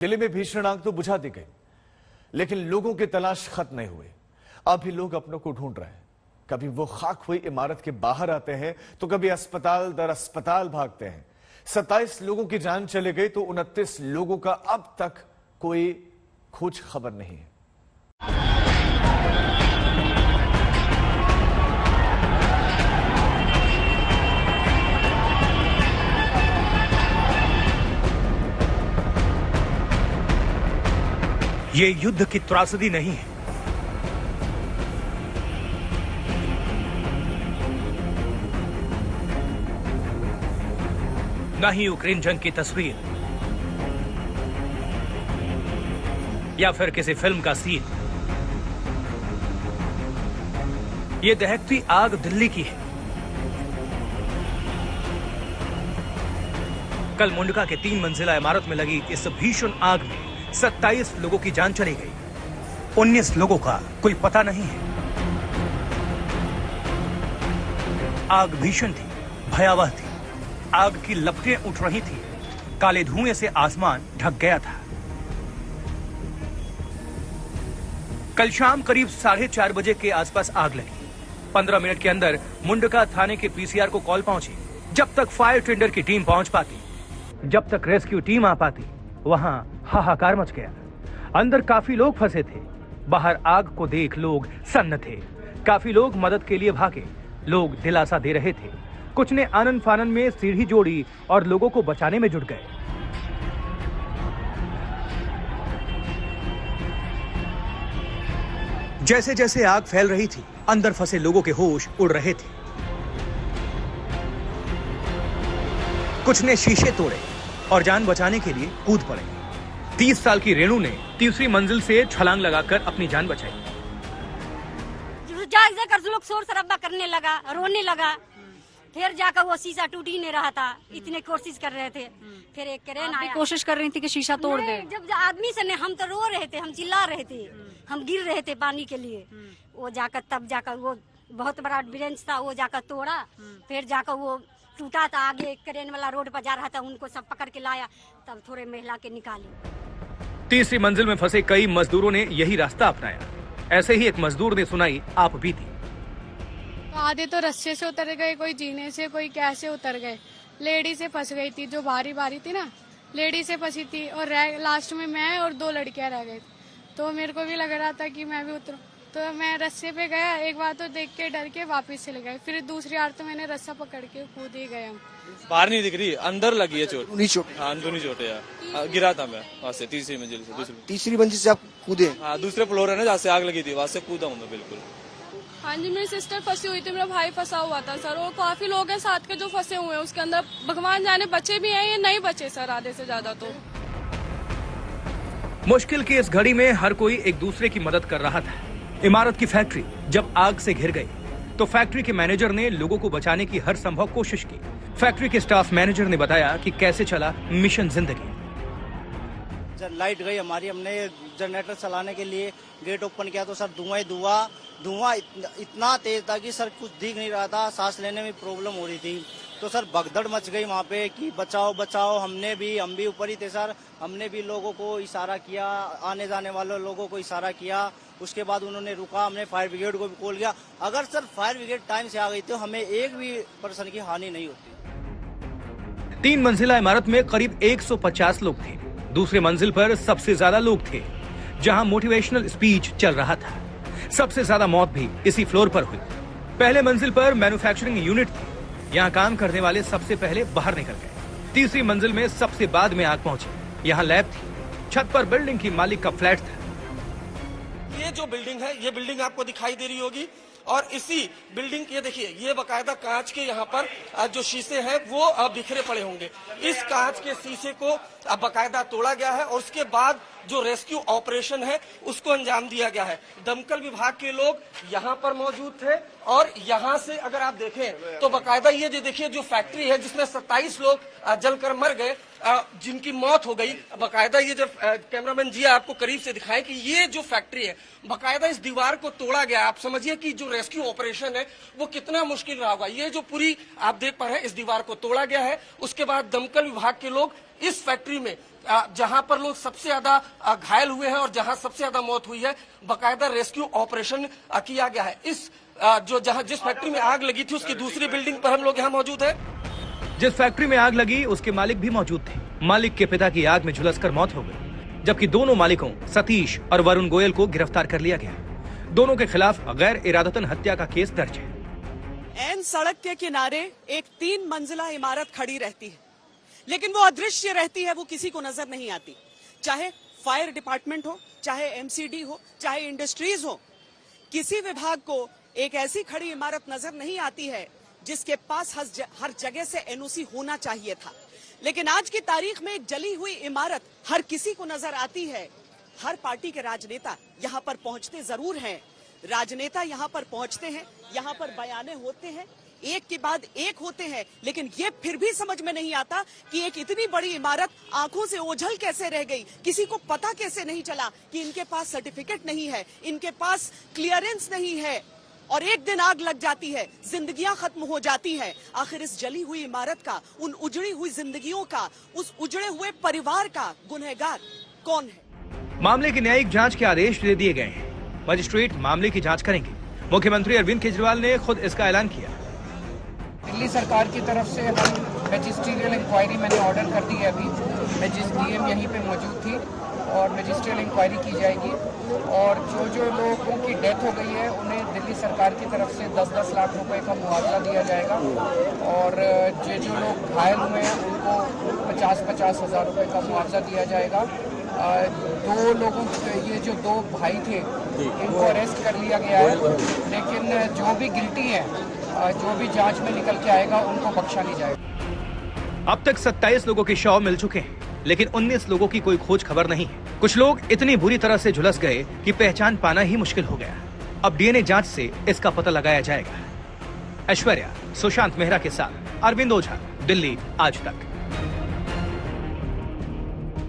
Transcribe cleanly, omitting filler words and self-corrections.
दिल्ली में भीषण आग तो बुझा दी गई, लेकिन लोगों की तलाश खत्म नहीं हुई। अब भी लोग अपनों को ढूंढ रहे हैं। कभी वो खाक हुई इमारत के बाहर आते हैं तो कभी अस्पताल दर अस्पताल भागते हैं। 27 लोगों की जान चली गई तो 29 लोगों का अब तक कोई खोज खबर नहीं है। ये युद्ध की त्रासदी नहीं है, न ही यूक्रेन जंग की तस्वीर या फिर किसी फिल्म का सीन। ये दहकती आग दिल्ली की है। कल मुंडका के 3 मंजिला इमारत में लगी इस भीषण आग में 27 लोगों की जान चली गई। 19 लोगों का कोई पता नहीं है। आग भीषण थी, भयावह थी। आग की लपटें उठ रही थी। काले धुएं से आसमान ढक गया था। कल शाम करीब 4:30 बजे के आसपास आग लगी। 15 मिनट के अंदर मुंडका थाने के पीसीआर को कॉल पहुंची। जब तक फायर टेंडर की टीम पहुंच पाती, जब तक रेस्क्यू टीम आ पाती, वहां हाहाकार मच गया। अंदर काफी लोग फंसे थे। बाहर आग को देख लोग सन्न थे। काफी लोग मदद के लिए भागे। लोग दिलासा दे रहे थे। कुछ ने आनन फानन में सीढ़ी जोड़ी और लोगों को बचाने में जुट गए। जैसे जैसे आग फैल रही थी, अंदर फंसे लोगों के होश उड़ रहे थे। कुछ ने शीशे तोड़े और जान बचाने के लिए कूद पड़े। 30 साल की रेणु ने तीसरी मंजिल से छलांग लगाकर अपनी जान बचाई। लोग शोर शराबा करने लगा, रोने लगा। फिर जाकर वो शीशा टूट ही नहीं रहा था। इतने कोशिश कर रहे थे। फिर एक क्रेन आया। कोशिश कर रही थी कि शीशा तोड़ दे। जब आदमी से ने हम तो रो रहे थे, हम चिल्ला रहे थे, हम गिर रहे थे पानी के लिए। वो जाकर तब जाकर वो बहुत बड़ा ब्रेंच था, वो जाकर तोड़ा। फिर जाकर वो टूटा था। आगे क्रेन वाला रोड पर जा रहा था, उनको सब पकड़ के लाया। तब थोड़े महिला के निकाली। तीसरी मंजिल में फंसे कई मजदूरों ने यही रास्ता अपनाया। ऐसे ही एक मजदूर ने सुनाई आप बीती। आधे तो रस्से से उतर गए, कोई जीने से, कोई कैसे उतर गए। लेडी से फंस गई थी, जो बारी बारी थी ना, लेडी से फंसी थी। और लास्ट में मैं और 2 लड़कियां रह गई। तो मेरे को भी लग रहा था कि मैं भी उतरूं, तो मैं रस्से पे गया। एक बार तो देख के डर के वापस चले गए। फिर दूसरी बार तो मैंने रस्सा पकड़ के कूद ही गए। हम बाहर नहीं दिख रही, अंदर लगी है चोट। हाँ, अंदरूनी चोट है। गिरा था मैं वहाँ से, तीसरी मंजिल से। तीसरी मंजिल से आप कूदे? हाँ, दूसरे फ्लोर है ना, जहाँ से आग लगी थी, वहाँ से कूदा हूँ मैं बिल्कुल। हाँ जी, मेरी सिस्टर फंसी हुई थी, मेरा भाई फंसा हुआ था सर। और काफी लोग हैं साथ के जो फंसे हुए हैं उसके अंदर। भगवान जाने बचे भी हैं या नहीं बचे सर, आधे से ज्यादा तो। मुश्किल की इस घड़ी में हर कोई एक दूसरे की मदद कर रहा था। इमारत की फैक्ट्री जब आग से घिर गई तो फैक्ट्री के मैनेजर ने लोगों को बचाने की हर संभव कोशिश की। फैक्ट्री के स्टाफ मैनेजर ने बताया कि कैसे चला मिशन जिंदगी। जब लाइट गई हमारी, हमने जनरेटर चलाने के लिए गेट ओपन किया तो सर धुआं इतना तेज था कि सर कुछ दिख नहीं रहा था। सांस लेने में प्रॉब्लम हो रही थी। तो सर भगदड़ मच गई वहाँ पे कि बचाओ बचाओ। हम भी ऊपर ही थे सर। हमने भी लोगों को इशारा किया, आने जाने वाले लोगों को इशारा किया। उसके बाद उन्होंने रुका। हमने फायर ब्रिगेड को भी कॉल किया। अगर सर फायर ब्रिगेड टाइम से आ गई तो हमें एक भी पर्सन की हानि नहीं होती। 3 मंजिला इमारत में करीब 150 लोग थे। दूसरे मंजिल पर सबसे ज्यादा लोग थे, जहां मोटिवेशनल स्पीच चल रहा था। सबसे ज्यादा मौत भी इसी फ्लोर पर हुई। पहले मंजिल पर मैन्युफैक्चरिंग यूनिट थी। यहाँ काम करने वाले सबसे पहले बाहर निकल गए। तीसरी मंजिल में सबसे बाद में आग पहुंची। यहाँ लैब थी। छत पर बिल्डिंग की मालिक का फ्लैट था। ये जो बिल्डिंग है, ये बिल्डिंग आपको दिखाई दे रही होगी। और इसी बिल्डिंग के देखिए, ये बकायदा कांच के यहाँ पर जो शीशे हैं वो बिखरे पड़े होंगे। इस कांच के शीशे को बकायदा तोड़ा गया है और उसके बाद जो रेस्क्यू ऑपरेशन है उसको अंजाम दिया गया है। दमकल विभाग के लोग यहाँ पर मौजूद थे और यहाँ से अगर आप देखें तो बकायदा ये जो देखिए जो फैक्ट्री है जिसमें 27 लोग जलकर मर गए, जिनकी मौत हो गई। बकायदा ये जब कैमरामैन जी आपको करीब से दिखाएं कि ये जो फैक्ट्री है बकायदा इस दीवार को तोड़ा गया। आप समझिए कि जो रेस्क्यू ऑपरेशन है वो कितना मुश्किल रहा होगा। ये जो पूरी आप देख पा रहे हैं इस दीवार को तोड़ा गया है। उसके बाद दमकल विभाग के लोग इस फैक्ट्री में जहां पर लोग सबसे ज्यादा घायल हुए हैं और जहां सबसे ज्यादा मौत हुई है बकायदा रेस्क्यू ऑपरेशन किया गया है। इस जिस फैक्ट्री में आग लगी थी उसकी दूसरी बिल्डिंग पर हम लोग यहाँ मौजूद है। जिस फैक्ट्री में आग लगी उसके मालिक भी मौजूद थे। मालिक के पिता की आग में झुलसकर मौत हो गई, जबकि दोनों मालिकों सतीश और वरुण गोयल को गिरफ्तार कर लिया गया। दोनों के खिलाफ गैर इरादतन हत्या का केस दर्ज है। एन सड़क के किनारे एक 3 मंजिला इमारत खड़ी रहती है, लेकिन वो अदृश्य रहती है, वो किसी को नजर नहीं आती। चाहे फायर डिपार्टमेंट हो, चाहे एमसीडी हो, चाहे इंडस्ट्रीज हो, किसी विभाग को एक ऐसी खड़ी इमारत नजर नहीं आती है जिसके पास हर जगह से एनओसी होना चाहिए था। लेकिन आज की तारीख में एक जली हुई इमारत हर किसी को नजर आती है। हर पार्टी के राजनेता यहाँ पर पहुंचते जरूर हैं, राजनेता यहाँ पर पहुंचते हैं, यहाँ पर बयाने होते हैं, एक के बाद एक होते हैं, लेकिन ये फिर भी समझ में नहीं आता कि एक इतनी बड़ी इमारत आंखों से ओझल कैसे रह गई। किसी को पता कैसे नहीं चला कि इनके पास सर्टिफिकेट नहीं है, इनके पास क्लियरेंस नहीं है, और एक दिन आग लग जाती है, जिंदगियां खत्म हो जाती हैं। आखिर इस जली हुई इमारत का, उन उजड़ी हुई जिंदगियों का, उस उजड़े हुए परिवार का गुनहगार कौन है? मामले की न्यायिक जांच के आदेश दे दिए गए हैं। मजिस्ट्रेट मामले की जांच करेंगे। मुख्यमंत्री अरविंद केजरीवाल ने खुद इसका ऐलान किया। दिल्ली सरकार की तरफ से हम मैजिस्ट्रियल इंक्वायरी मैंने ऑर्डर कर दी है। अभी डीएम यहीं पे मौजूद थी और मैजिस्ट्रियल इंक्वायरी की जाएगी, और जो लोगों की डेथ हो गई है उन्हें दिल्ली सरकार की तरफ से 10-10 लाख रुपए का मुआवजा दिया जाएगा, और जो लोग घायल हुए हैं उनको 50-50 हज़ार रुपये का मुआवजा दिया जाएगा। 2 लोगों ये जो 2 भाई थे इनको अरेस्ट कर लिया गया है, लेकिन जो भी गिल्टी है, जो भी जांच में निकल के आएगा उनको बख्शा नहीं जाएगा। अब तक 27 लोगों के शव मिल चुके हैं, लेकिन 19 लोगों की कोई खोज खबर नहीं है। कुछ लोग इतनी बुरी तरह से झुलस गए कि पहचान पाना ही मुश्किल हो गया। अब डीएनए जांच से इसका पता लगाया जाएगा। ऐश्वर्या सुशांत मेहरा के साथ अरविंद ओझा, दिल्ली आज तक।